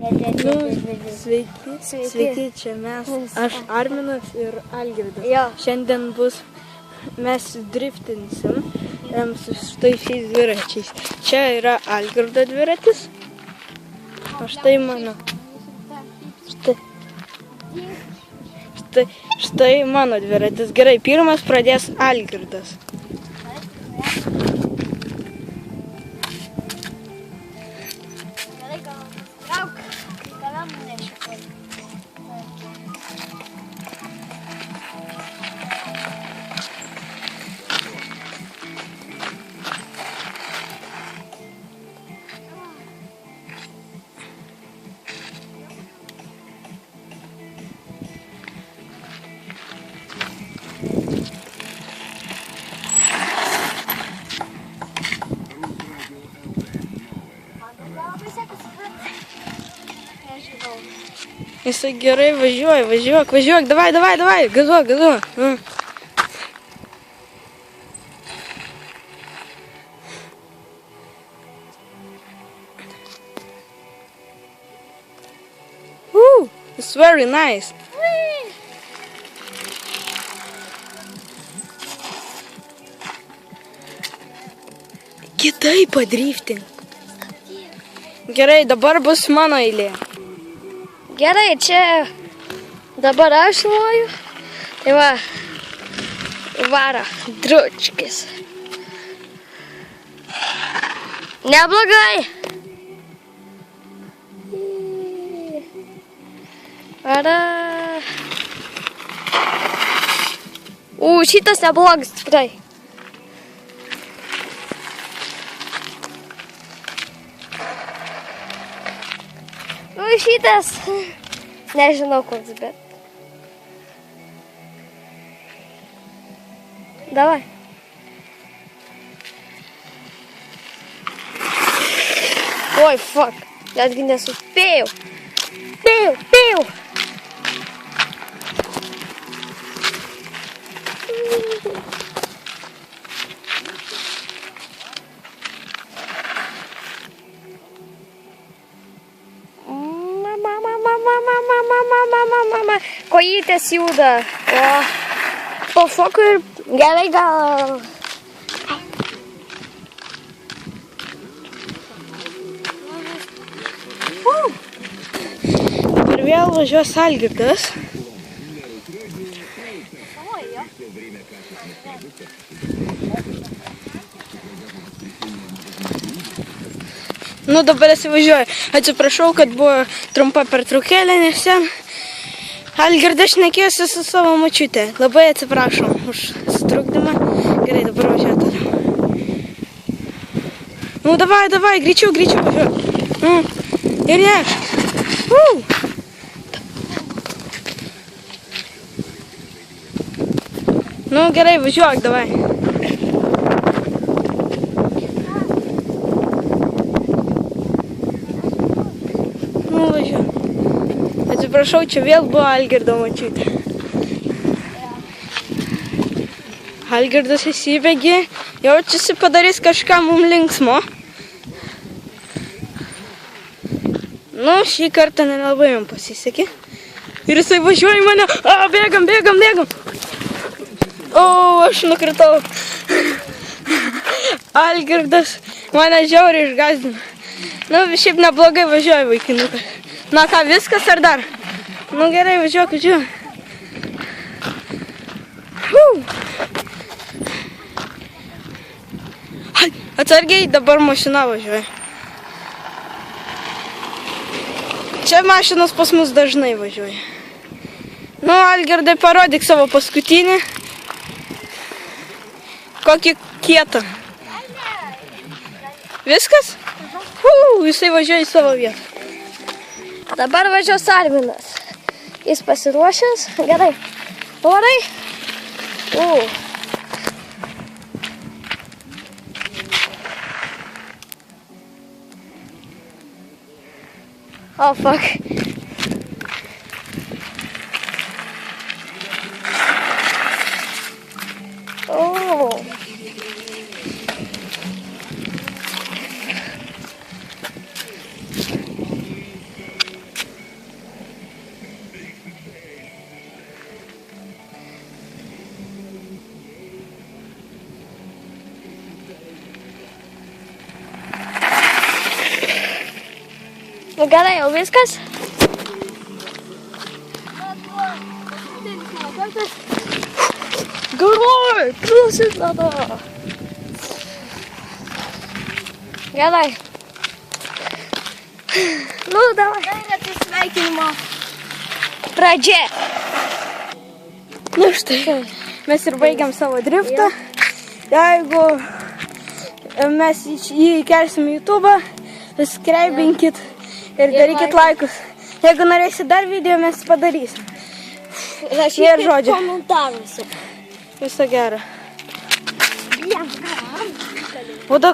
Nu, sveiki, čia mes, aš Arminas ir Algirdas. Jo. Šiandien mes driftinsim su štai šiais dviračiais. Čia yra Algirdo dviratis, o štai mano. Štai mano dviratis. Gerai, pirmas pradės Algirdas. Jisai gerai važiuok, davai, gazuok. It's very nice. Kitaip padriftink. Gerai, dabar bus mano eilė. Gerai, čia dabar aš loju. Tai va, vara, dručkis. Neblogai. Vara. Šitas neblogas tikrai. Šitas, nežinau koks, bet. Davai. Oi, fuck, netgi nesuspėjau. Spėjau. Kojytės juda. Po foku ir gerai gal. Dabar vėl važiuos Algirdas. Nu, dabar įsivažiuoju. Atsiprašau, kad buvo trumpa pertraukėlė, nes ten Algirdas šnekėjosi su savo močiute. Labai atsiprašom už sutrukdymą. Gerai, dabar važiuoju toliau. Nu, davai, greičiau važiuoju. Ir neš. Nu, gerai, važiuok, davai. Atsiprašau, čia vėl buvo Algirdo močiutė. Algirdas įsibėgė, jaučiasi padarys kažką mums linksmo. Nu, šį kartą nelabai jam pasisekė. Ir jisai važiuoja į mane. Bėgam. O, aš nukritau. Algirdas mane žiauriai išgąsdino. Nu, šiaip neblogai važiuoja vaikinukas. Na ką, viskas ar dar? Nu gerai, važiuok. Atsargiai, dabar mašina važiuoja. Čia mašinos pas mus dažnai važiuoja. Nu, Algirdai, parodyk savo paskutinį. Kokį kietą. Viskas? Jisai važiuoja į savo vietą. Dabar važiuos Arminas. Jis pasiruošęs. Gerai. Varai. Oh, fuck. Oh. Nu gerai, jau viskas? Gerai, prasideda. Gerai. Nu, davai. Tai atsisveikinimo. Pradžia. Nu štai, mes ir baigiam savo driftą. Jeigu mes jį įkelsim į YouTube, subscribinkit ir darykit laikus. Jeigu norėsit dar video, mes padarysim. Ir žodžiu. Komentaruose. Viso gero. Oda